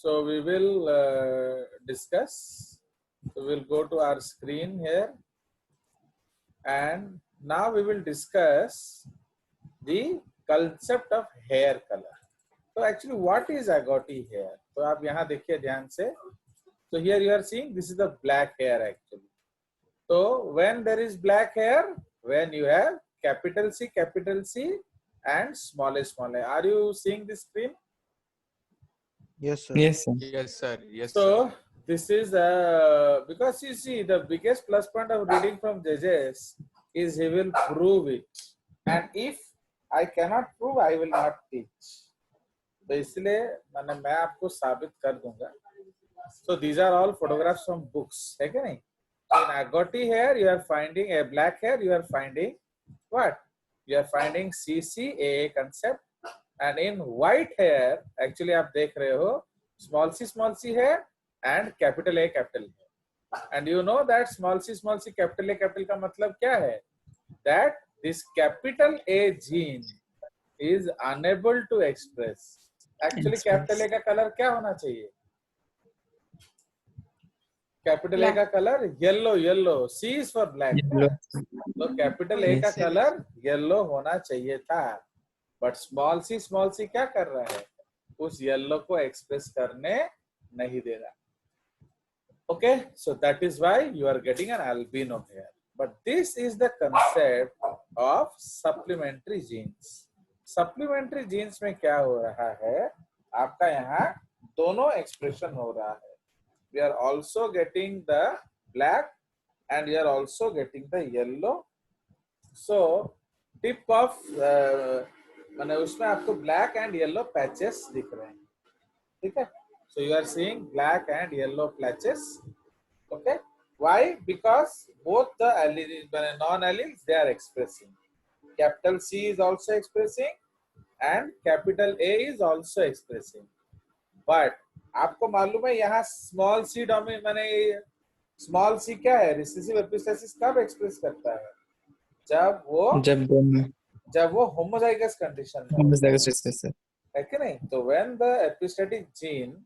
So we will discuss. So we'll go to our screen here, and now we will discuss the concept of hair color. So actually, what is agouti hair? So आप यहाँ देखिए ध्यान से. So here you are seeing this is the black hair actually. So when there is black hair, when you have capital C, and small a, small a. Are you seeing the screen? Yes, sir. Yes, sir. Yes, sir. Yes, So sir. this is because you see the biggest plus point of reading from judges is he will prove it, and if I cannot prove, I will not teach. तो इसलिए मैं आपको साबित कर दूंगा. So these are all photographs from books, है क्या नहीं? In agouti hair, you are finding a black hair. You are finding what? You are finding CCAA concept, and in white hair, actually आप देख रहे हो small c hair and capital A capital A. And you know that small c capital A capital का मतलब क्या है? That this capital A gene is unable to express. Actually capital A का colour क्या होना चाहिए? कैपिटल ए का colour yellow. C is for black. तो कैपिटल ए का कलर येलो होना चाहिए था, बट स्मॉल सी क्या कर रहा है? उस येलो को एक्सप्रेस करने नहीं दे रहा. Okay, so that is why you are getting an albino hair. But this is the concept of supplementary genes. Supplementary genes में क्या हो रहा है? आपका यहाँ दोनों एक्सप्रेशन हो रहा है. We are also getting the black and we are also getting the yellow. So tip of माने उसमें आपको black and yellow patches दिख रहे हैं. ठीक है? So you are seeing black and yellow patches. Okay? Why? Because both the alleles, non-alleles, they are expressing. Capital C is also expressing and capital A is also expressing. But आपको मालूम है यहाँ small C dominant माने small C क्या है? Recessive epistasis कब express करता है? जब वो होमोजाइगस कंडीशन में है कि नहीं? तो when the epistatic gene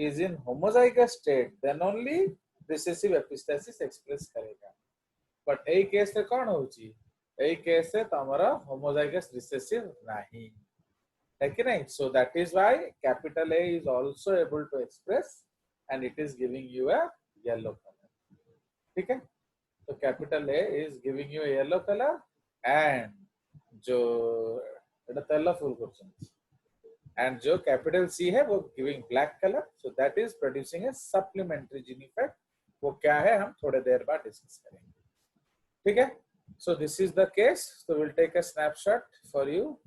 is in homozygous state, then only recessive epistasis express करेगा. बट एई केस रे कोन होची? एई केस रे तमरा होमोजाइगस रिसेसिव नहीं है कि नहीं? So that is why capital A is also able to express and it is giving you a yellow color. ठीक है? तो capital A is giving you a yellow color and जो এটা তেলা ফুল করছেন and जो capital C है वो giving black color. So that is producing a supplementary gene effect. वो क्या है हम थोड़े देर बाद डिस्कस करेंगे. ठीक है? So this is the case. So we'll take a snapshot for you,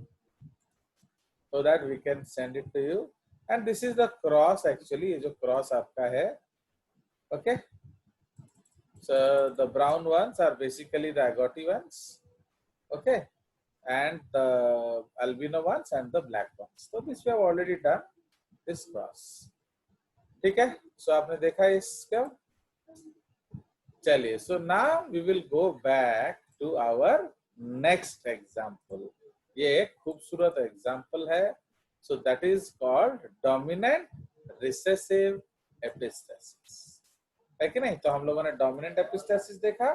so that we can send it to you. And this is the cross actually. ये जो cross आपका है, okay? So the brown ones are basically the agouti ones, okay? And the albino ones and the black ones. So this we have already done this cross. ठीक है? So आपने देखा इसका? चलिए. So now we will go back to our next example. ये एक खूबसूरत example है. सो that is called dominant recessive epistasis, है कि नहीं? तो हम लोगों ने डोमिनेंट एपिस्टेसिस देखा,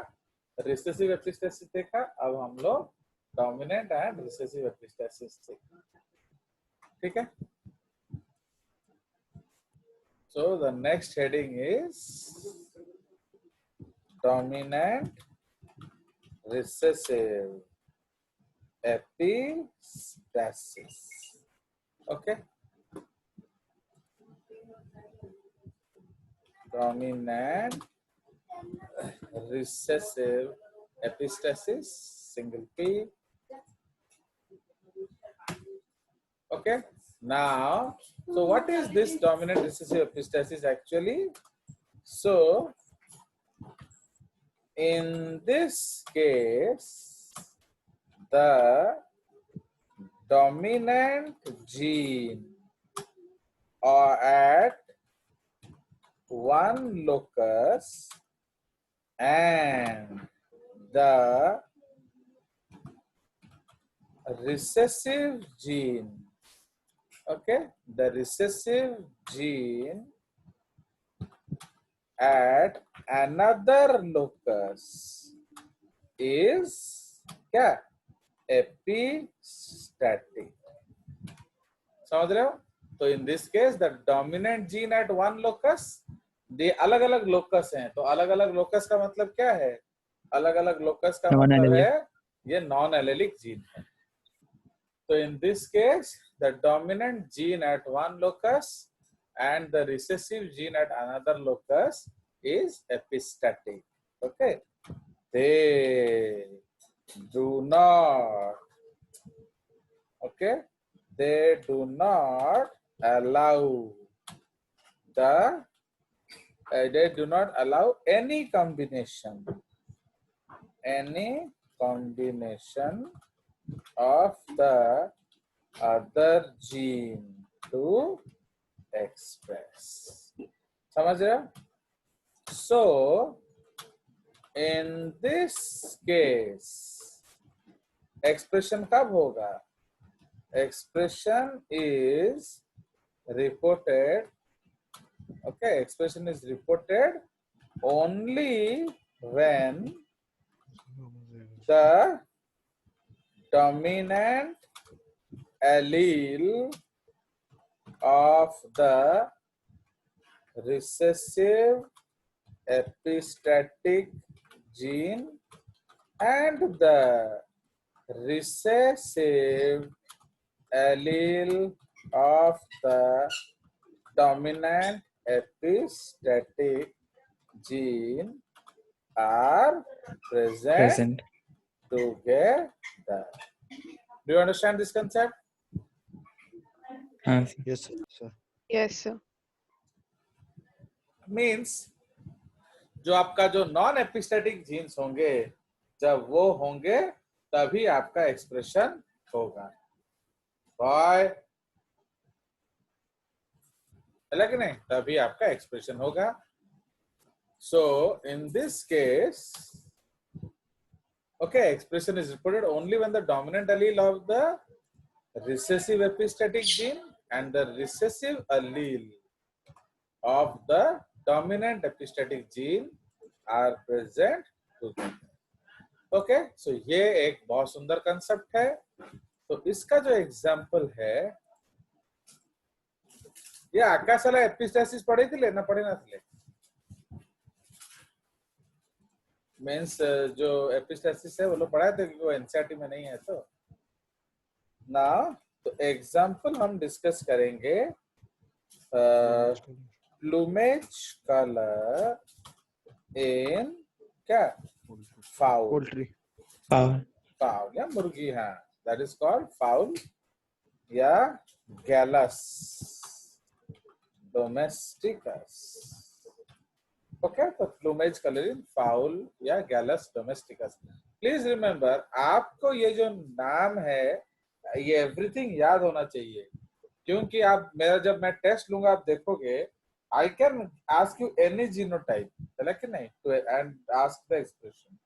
रिसेसिव एपिस्टेसिस देखा, अब हम लोग डोमिनेंट एंड रिसेसिव एपिस्टेसिस देखा. ठीक है? So the next heading is dominant recessive epistasis. Okay, dominant recessive epistasis, single P. Okay, now so what is this dominant recessive epistasis actually? So in this case, the dominant gene are at one locus and the recessive gene Okay, the recessive gene at another locus is क्या? Epistatic. समझ रहे हो? तो in this case the dominant gene at one locus, ये अलग अलग locus हैं, तो अलग अलग लोकस का मतलब क्या है? अलग अलग लोकस का मतलब है ये नॉन एलेलिक जीन है. So in this case, the dominant gene at one locus and the recessive gene at another locus is epistatic. Okay, they do not. Okay, they do not allow the. They do not allow any combination of the other gene to express. समझ रहे हो? So in this case expression कब होगा? Expression is reported. Okay, expression is reported only when the dominant allele of the recessive epistatic gene and the recessive allele of the dominant epistatic gene are present together. Do you understand this concept? Yes, sir. Yes, sir. Means जो आपका जो non epistatic jeans होंगे, जब वो होंगे तभी आपका expression होगा. बाय है कि नहीं? तभी आपका एक्सप्रेशन होगा. So in this case okay, expression is reported only when the dominant allele of the recessive epistatic gene and the recessive allele of the dominant epistatic gene are present together. Okay, so ये एक बहुत सुंदर concept है. तो इसका जो example है, ये आकाश वाला एपिस्टेसिस पढ़े थे ना पढ़े ना थे? मीन्स जो एपिस्टेसिस है वो लोग पढ़ाए थे, क्योंकि वो एनसीईआरटी में नहीं है. तो ना तो एग्जाम्पल हम डिस्कस करेंगे प्लूमेज कलर इन क्या? फाउल. पोल्ट्री. फाउल या मुर्गी. हाँ, दैट इज कॉल्ड फाउल या गैलस डोमेस्टिकस. ओके, तो प्लूमेज कलर इन फाउल या गैलस डोमेस्टिकस. प्लीज रिमेम्बर, आपको ये जो नाम है ये एवरीथिंग याद होना चाहिए, क्योंकि आप मेरा जब मैं टेस्ट लूंगा आप देखोगे I can ask you any genotype, है कि नहीं, to and ask the expression.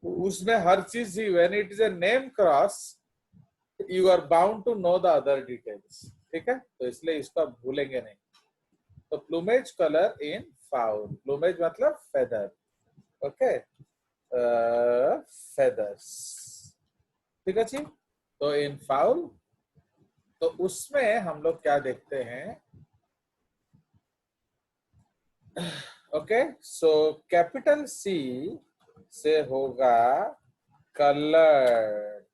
उसमें हर चीज ही when it is a name cross you are bound to know the other details. ठीक है, तो इसलिए इसको आप भूलेंगे नहीं. तो plumage colour in fowl, plumage मतलब फेदर. Okay, feathers. ठीक है जी. तो इन फाउल, तो उसमें हम लोग क्या देखते हैं? ओके, सो कैपिटल सी से होगा कलर्ड.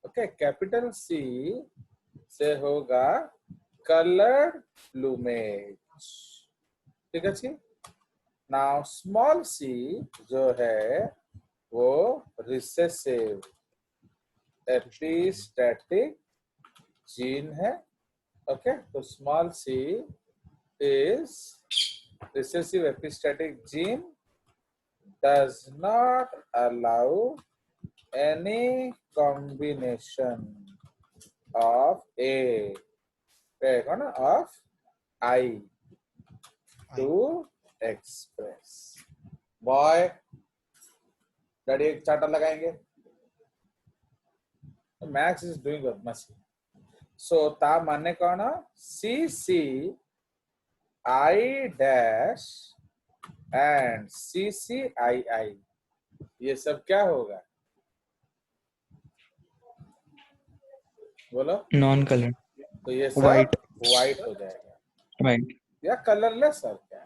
ओके, कैपिटल सी से होगा कलर्ड प्लूमेज. ठीक है जी. नाउ स्मॉल सी जो है वो रिसेसिव एपिस्टैटिक जीन है. ओके, तो small C is recessive epistatic gene, does not allow any combination of of I to express. Boy, daddy एक चार्टर लगाएंगे. Max is doing what must. सो ता माने कौन सी सी आई डैश एंड सी सी आई आई, ये सब क्या होगा बोलो? Non colour. तो ये सब White. व्हाइट हो जाएगा राइट। या कलरलेस और क्या,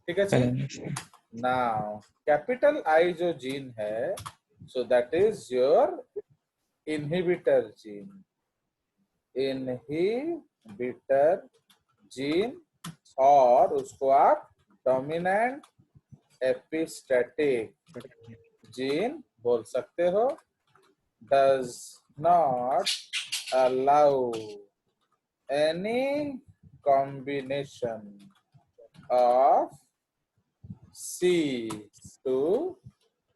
ठीक है जी। कलर। नाउ कैपिटल आई जो जीन है, सो that is your inhibitor gene, inhibitor gene, और उसको आप डोमिनेंट एपिस्टैटिक जीन बोल सकते हो। Does not allow any combination of C to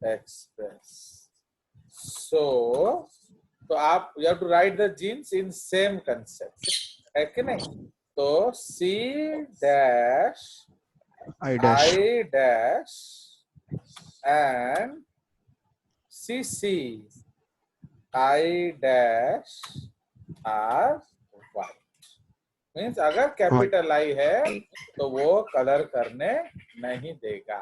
express. So आप you have to write the genes in same concept, है कि नहीं? तो C dash I dash. I dash and CC I dash are white. Means अगर capital I है तो वो colour करने नहीं देगा।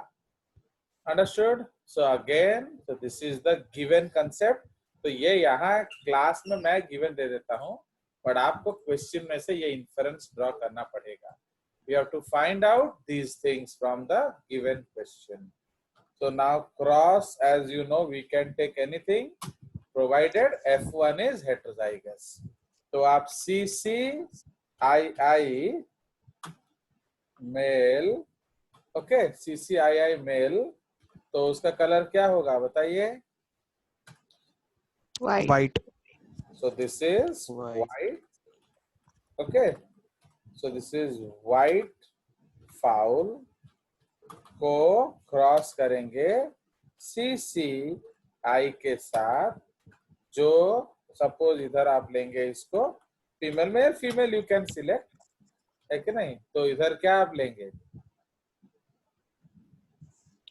Understood? So again, so this is the given concept. तो ये यहाँ क्लास में मैं गिवन दे देता हूँ, बट आपको क्वेश्चन में से ये इन्फरेंस ड्रॉ करना पड़ेगा। We have to find out these things from the given question. So now cross, as you know, we can take anything provided F1 is heterozygous. तो आप CC I male, okay, CCII male, तो उसका colour क्या होगा बताइए? White. So this is White. White, okay, so this is white fowl को cross करेंगे CCI के साथ, जो सपोज इधर आप लेंगे इसको, female male female you can select, है कि नहीं? तो इधर क्या आप लेंगे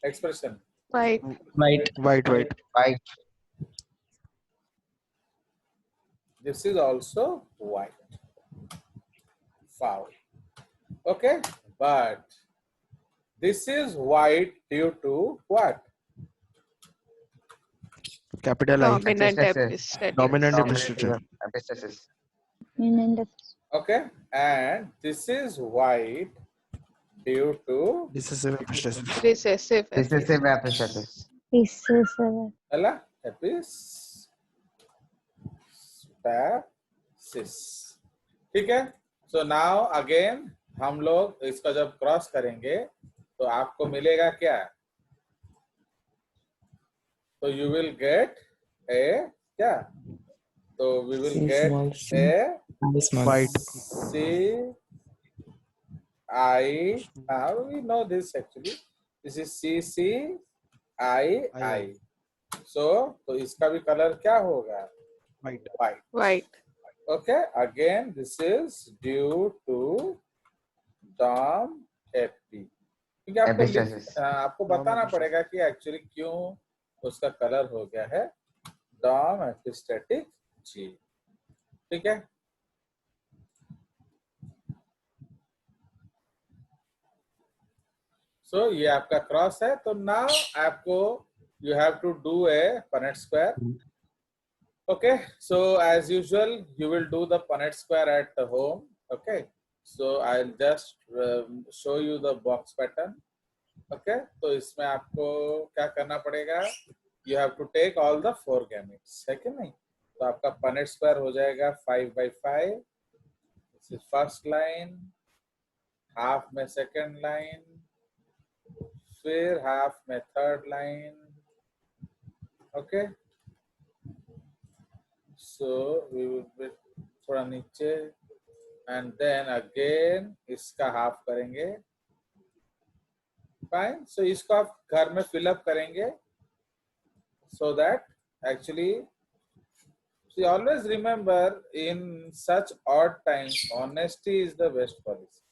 expression? White. White. White. White. White. This is also white foul, okay, but this is white due to what? Capital I. Dominant Epistasis. epistatic. Dominant Dominant epistatic. epistasis. Okay, and this is white due to Recessive epistasis. Recessive Recessive epistatic. epistasis. Ella epistasis, ठीक है? So now again हम लोग इसका जब cross करेंगे तो आपको मिलेगा क्या? तो you will get a क्या? तो we will C get small, C a small। White. C I, we know this actually, this is CC I, so तो इसका भी कलर क्या होगा? White. White. White. Okay, again this is due to dom epi, क्योंकि आपको Epistasis. आपको बताना पड़ेगा कि एक्चुअली क्यों उसका कलर हो गया है डॉम एपिस्टेटिक जी, ठीक है? सो ये आपका क्रॉस है। तो नाउ आपको you have to do a Punnett square, okay, so as usual you will do the Punnett square at home, okay, so I'll just show you the box pattern, okay, तो इसमें आपको क्या करना पड़ेगा? you have to take all the 4 gametes, है कि नहीं? तो आपका Punnett square हो जाएगा 5/5, this is first line, half में second line, फिर half में third line, okay, so we will be थोड़ा नीचे and then again इसका हाफ करेंगे, फाइन। सो इसको आप घर में फिलअप करेंगे so that actually see, always remember in such odd times honesty is the best policy,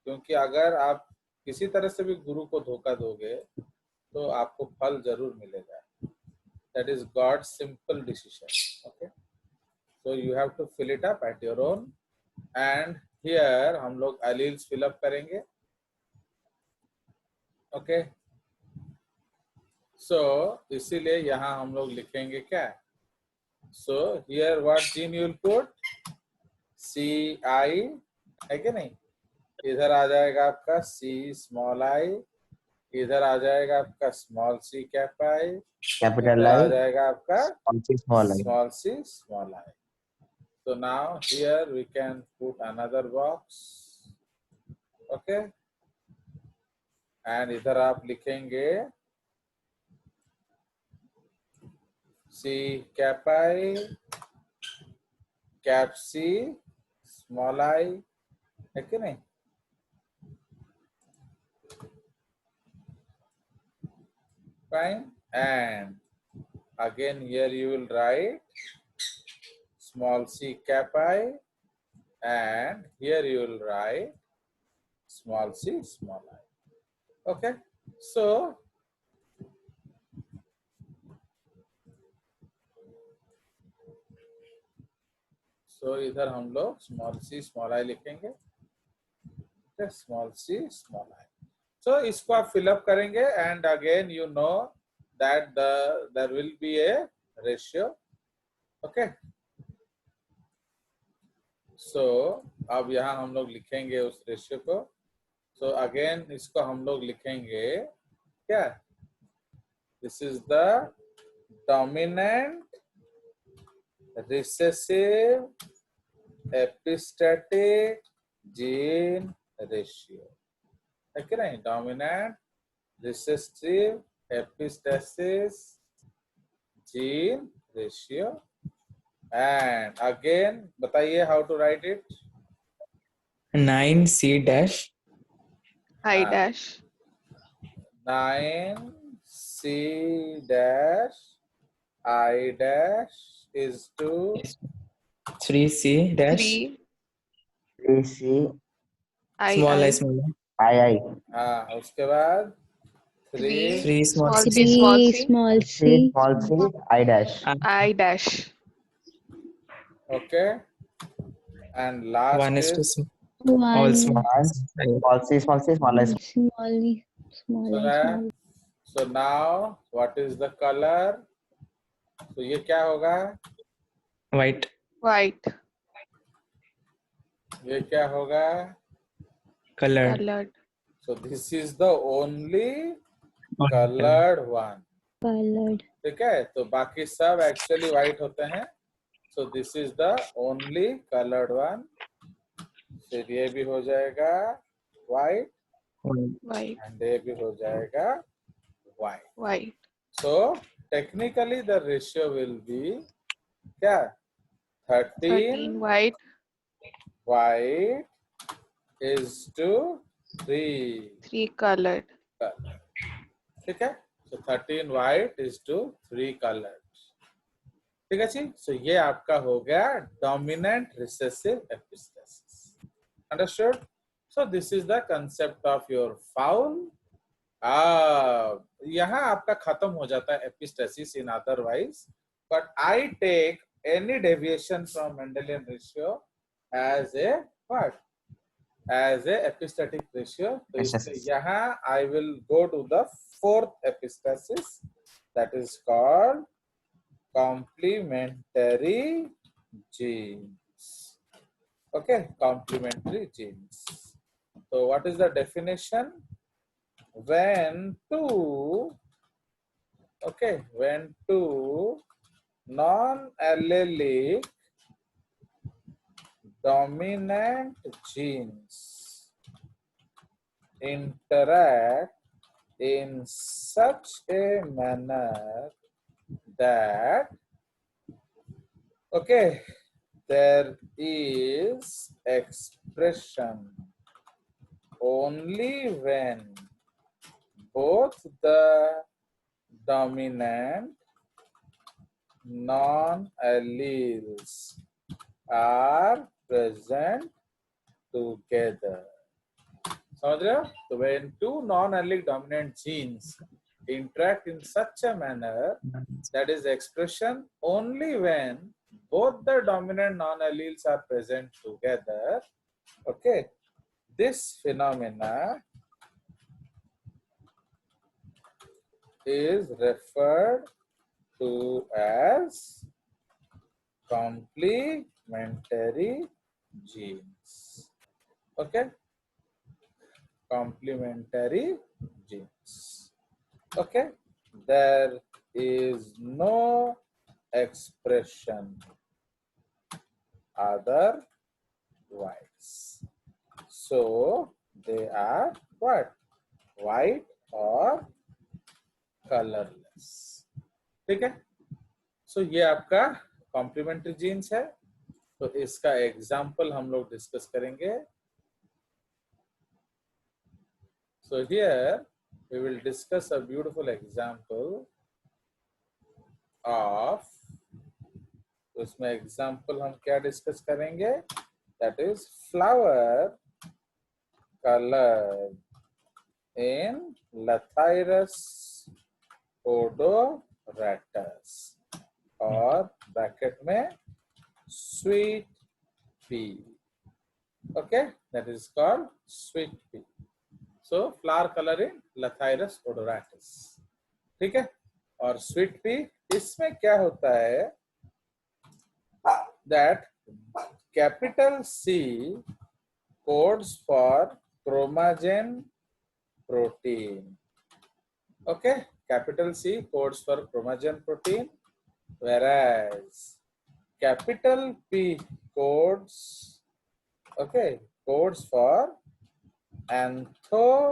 क्योंकि अगर आप किसी तरह से भी गुरु को धोखा दोगे तो आपको फल जरूर मिलेगा, that is God's simple decision, okay. So you have to fill it up at your own. And here हम लोग alleles fill up करेंगे. Okay. So इसीलिए यहाँ हम लोग लिखेंगे क्या? So here what gene you will put? CI है कि नहीं? इधर आ जाएगा आपका C small I, इधर आ जाएगा आपका small c cap I, capital इधर आ I, जाएगा आपका small I. small c small I. So now here we can put another box. Okay. And इधर आप लिखेंगे C cap I, cap C small I, है कि नहीं? Fine. And again here you will write small c cap I, and here you will write small c small I. Okay. So इधर हम लोग small c small I लिखेंगे. Okay, small c small I. So इसको आप fill up करेंगे, and again you know that there will be a ratio. Okay. So अब यहाँ हम लोग लिखेंगे उस रेशियो को. So again इसको हम लोग लिखेंगे क्या? This is the dominant recessive epistatic gene ratio. है कि नहीं? Dominant recessive epistasis gene ratio. And again बताइए how to write it? 9C dash I dash 9C dash I dash is to 3C dash 3 3C I small I I small I. हाँ उसके बाद 3 3 small small c c small Three c small C c. small c I dash. I dash okay, and last 1 is to is all One small. One small c small c small I. small so, small small. so now what is the color? तो ये क्या होगा? White. white ये क्या होगा? Colored. colored So this is the only colored one. Colored. ठीक है, तो बाकी सब actually white होते हैं. So this is the only colored one. फिर ये भी हो जाएगा white, white and ये भी हो जाएगा white. white So technically the ratio will be क्या? 13 13 white white is to 3 3 colored color. ठीक है? So 13 white is to 3 colored. ठीक है जी? So ये आपका हो गया dominant recessive epistasis. Understood? So this is the concept of your foul. यहाँ आपका खत्म हो जाता है epistasis in otherwise, but I take any deviation from Mendelian ratio as a what? As a epistatic ratio. तो इसलिए यहाँ I will go to the fourth epistasis, that is called complementary genes. Okay, complementary genes. So what is the definition? When two non-allelic dominant genes interact in such a manner that there is expression only when both the dominant non-alleles are present together. समझ रहे हो? So when two non-allelic dominant genes interact in such a manner, that is expression only when both the dominant non-alleles are present together, okay, this phenomena is referred to as complementary genes. Okay, complementary genes. Okay, there is no expression otherwise. So they are what? White or colorless. ठीक है? So ये आपका complementary genes है. तो इसका example हम लोग discuss करेंगे. So here we will discuss a beautiful example of, उसमें एग्जाम्पल हम क्या डिस्कस करेंगे? That is flower color in Lathyrus odoratus और ब्रैकेट में sweet pea. Okay, that is called sweet pea. So flower color in Lathyrus odoratus. ठीक है? और sweet pea इसमें क्या होता है? That capital C codes for chromatin protein. Okay, capital C codes for chromatin protein, whereas capital P codes, okay, codes for anthocyanin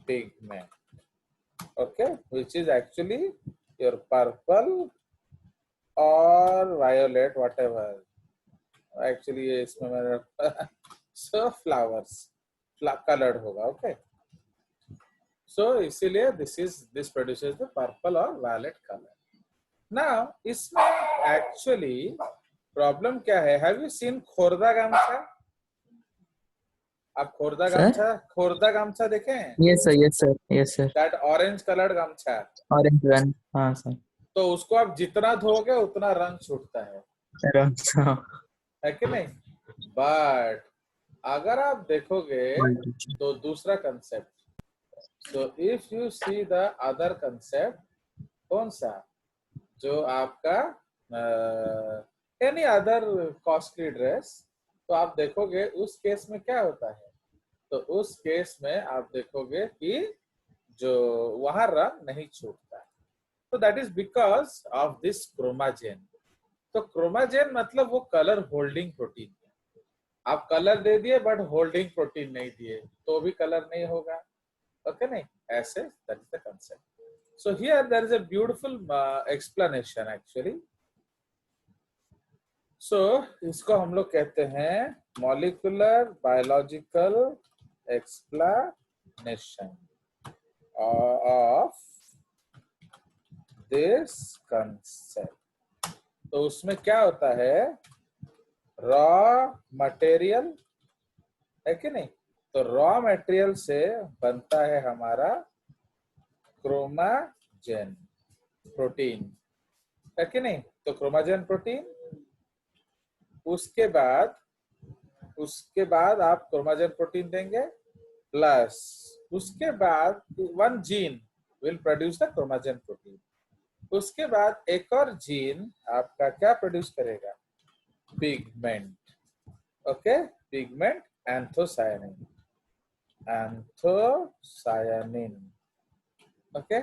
pigment, okay, which is actually your purple or violet, whatever. Actually, इसमें मैंने so flowers colored होगा, okay. So इसीलिए this produces the purple or violet color. Now इसमें actually problem क्या है? Have you seen Khordha गामछा? आप खोर्दा गामछा देखें? Yes sir, yes sir, yes sir. That orange colored गामछा. Orange one. हाँ sir. तो उसको आप जितना धोगे उतना रंग छूटता है. है कि नहीं? But अगर आप देखोगे तो दूसरा concept. So if you see the other concept, कौन सा? जो आपका any other costly dress, तो आप देखोगे उस केस में क्या होता है? तो उस केस में आप देखोगे कि जो वहां रंग नहीं छूटता है. तो that is because of this chromatin. तो क्रोमाजेन मतलब वो कलर होल्डिंग प्रोटीन है. आप कलर दे दिए बट होल्डिंग प्रोटीन नहीं दिए तो भी कलर नहीं होगा. ओके नहीं? ऐसे that is the concept. So here there is a beautiful explanation actually. So इसको हम लोग कहते हैं molecular biological explanation of this concept. तो उसमें क्या होता है? रॉ मटेरियल है कि नहीं? तो रॉ मटेरियल से बनता है हमारा क्रोमाजेन प्रोटीन, है कि नहीं? तो क्रोमाजेन प्रोटीन, उसके बाद आप क्रोमाजेन प्रोटीन देंगे प्लस उसके बाद one gene will produce the chromogen protein. उसके बाद एक और जीन आपका क्या प्रोड्यूस करेगा? Pigment. Okay, pigment anthocyanin. Okay,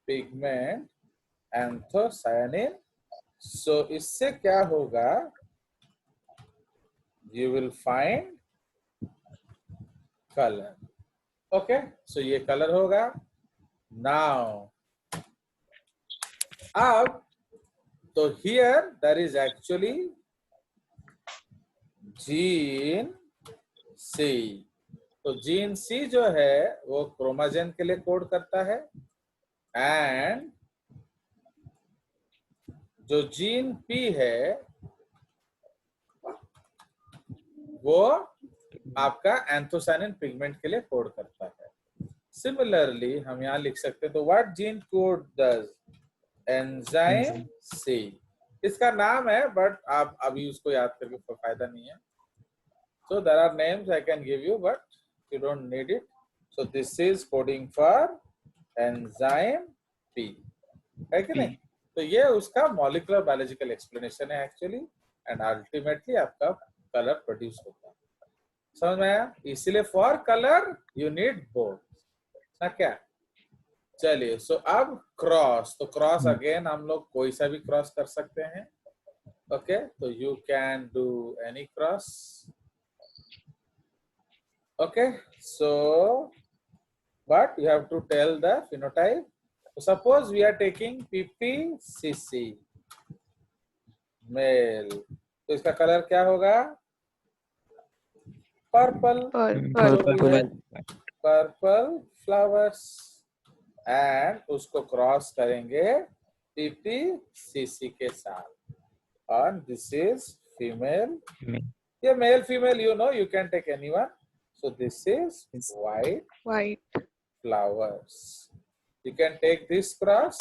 pigment anthocyanin. So इससे क्या होगा? You will find colour. Okay, so ये कलर होगा. नाउ अब तो here there is actually gene C. तो जीन सी जो है वो क्रोमाजेन के लिए कोड करता है एंड जो जीन पी है वो आपका एंथोसायनिन पिगमेंट के लिए कोड करता है. सिमिलरली हम यहाँ लिख सकते हैं. तो what gene code does? Enzyme C, इसका नाम है बट आप अभी उसको याद करके कोई फायदा नहीं है. So there are names I can give you, but you don't need it. So this is coding for enzyme P. है कि नहीं? तो ये उसका molecular biological explanation है actually, and ultimately आपका color produce होता है. समझ में आया? इसलिए for color you need both. ना क्या? चलिए, so अब cross. तो cross again हम लोग कोई सा भी cross कर सकते हैं. Okay, तो you can do any cross. Okay, so but you have to tell the phenotype. Suppose we are taking PPCC male, तो इसका कलर क्या होगा? Purple. Purple. Purple flowers, and उसको क्रॉस करेंगे PPCC के साथ. And this is female. ये male female you know, you can take anyone. So this is white White. flowers. You can take this cross,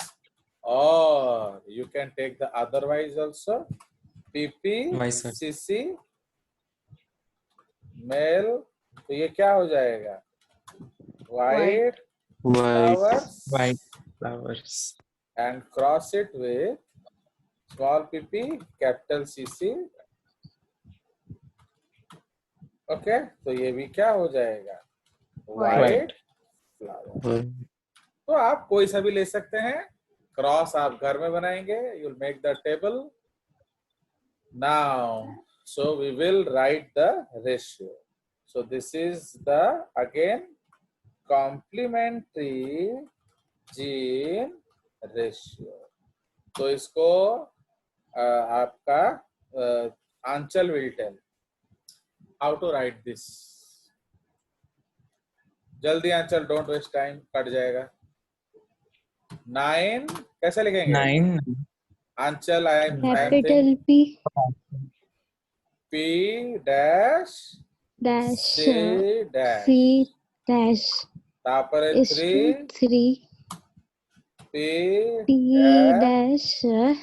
or you can take the otherwise also. PPCC male. तो ये क्या हो जाएगा? White flowers. White flowers. And cross it with small pp, capital CC. Okay, तो ये भी क्या हो जाएगा? White flower. तो आप कोई सा भी ले सकते हैं. क्रॉस आप घर में बनाएंगे. You'll make the table. Now, so we will write the ratio. So this is the again complementary gene ratio. तो इसको आपका आंचल will tell how to write this. जल्दी आंचल, don't waste time, कट जाएगा. 9 कैसे लिखेंगे? 9. आंचल I am Capital P P dash dash C dash. C dash तापर is 3 to 3 P P dash. dash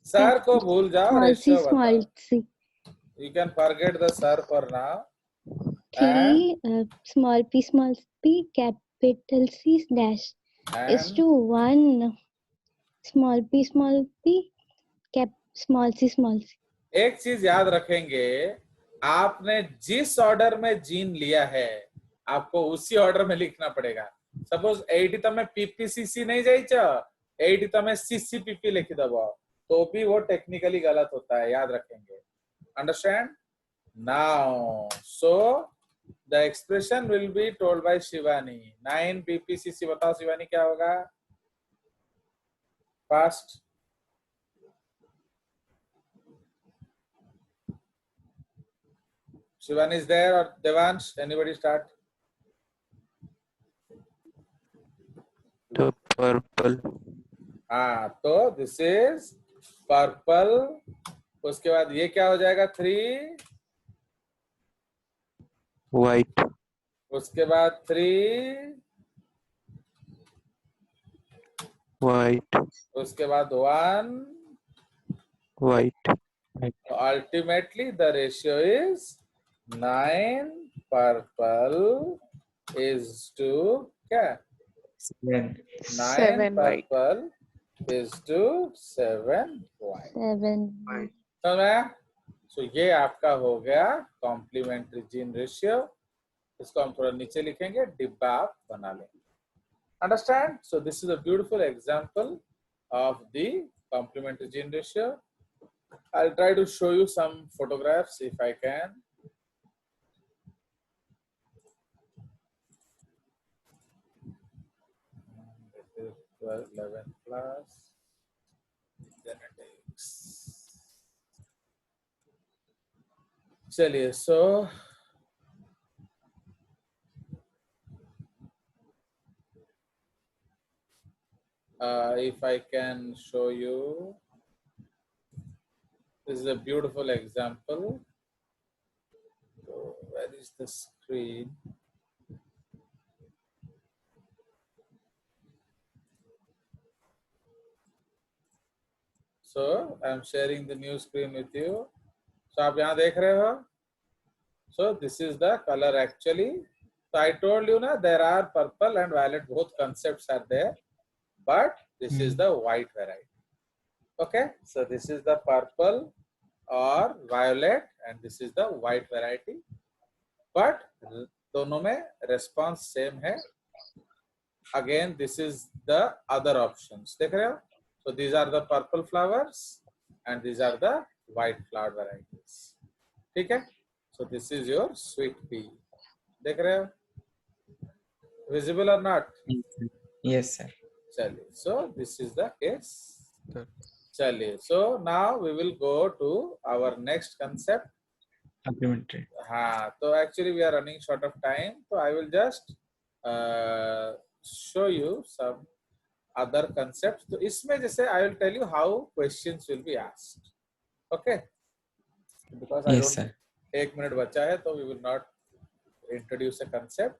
sir को भूल जाओ, small c रेशियो small बताओ. c You can forget the sir for now. 3 small p capital C dash is And to 1 small p cap small c small c. एक चीज याद रखेंगे, आपने जिस ऑर्डर में जीन लिया है आपको उसी ऑर्डर में लिखना पड़ेगा. सपोज 80 तमे पीपीसीसी नहीं जाइछ, 80 तमे सीसीपीपी लिखी दबो तो भी वो टेक्निकली गलत होता है. याद रखेंगे. Understand? Now so the expression will be told by Shivani. 9 PPCC बताओ शिवानी क्या होगा? Fast. Shivani is there or Devansh? Anybody start? The purple. हाँ, तो this is purple. उसके बाद ये क्या हो जाएगा? 3. White. उसके बाद 3. White. उसके बाद 1. White. So ultimately the ratio is 9 purple is to क्या? 9 7 white. purple is to 7 white. 7 समझ में आया? So ये आपका हो गया कॉम्प्लीमेंट्री जीन रेशियो. इसको हम थोड़ा नीचे लिखेंगे, डिब्बा आप बना लेंगे. Understand? So this is a beautiful example of the complementary gene ratio. I'll try to show you some photographs if I can. This is 11 plus genetics. चलिए, so if I can show you, this is a beautiful example. So where is the screen? So I am sharing the new screen with you. So आप यहाँ देख रहे हो? So this is the color actually. So I told you na there are purple and violet, both concepts are there, but this is the white variety. Okay, so this is the purple or violet and this is the white variety, but दोनों में response same है. Again, this is the other options. देख रहे हो? So these are the purple flowers and these are the white flower varieties. ठीक है? So this is your sweet pea. देख रहे हो? Visible or not? Yes, sir. चलिए. So this is the case. Sir. चलिए. So now we will go to our next concept. Supplementary. हाँ. तो actually we are running short of time. So I will just show you some other concepts. तो इसमें जैसे I will tell you how questions will be asked. Okay. Because I Yes, don't. sir. 1 minute बचा है तो we will not introduce a concept.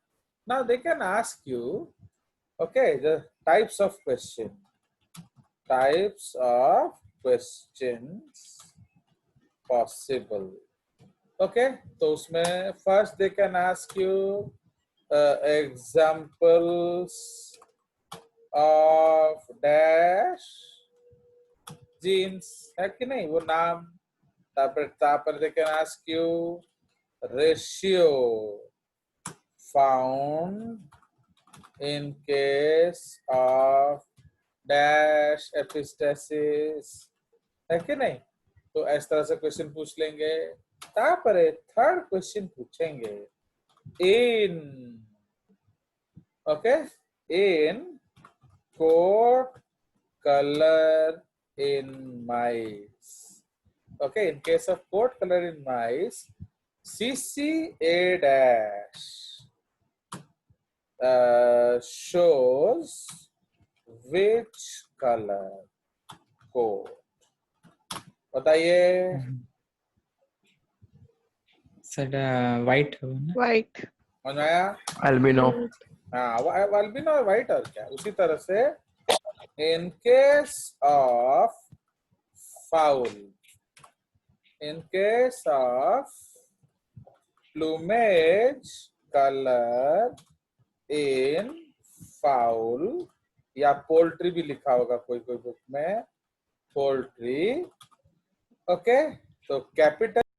Now they can ask you, okay, the types of question. Types of questions possible. Okay, तो उसमें first they can ask you examples of dash genes है कि नहीं वो नाम तापर they can ask you ratio found in case of dash epistasis है कि नहीं तो इस तरह से क्वेश्चन पूछ लेंगे तापर थर्ड क्वेश्चन पूछेंगे in okay in coat color in mice okay in case of coat color in mice CCA dash shows which color coat बताइए Sir, white हो ना? White. समझ में आया Albino. हाँ अल्बिनो और व्हाइट और क्या उसी तरह से in case of fowl in case of plumage color in fowl या पोल्ट्री भी लिखा होगा कोई कोई बुक में पोल्ट्री ओके तो कैपिटल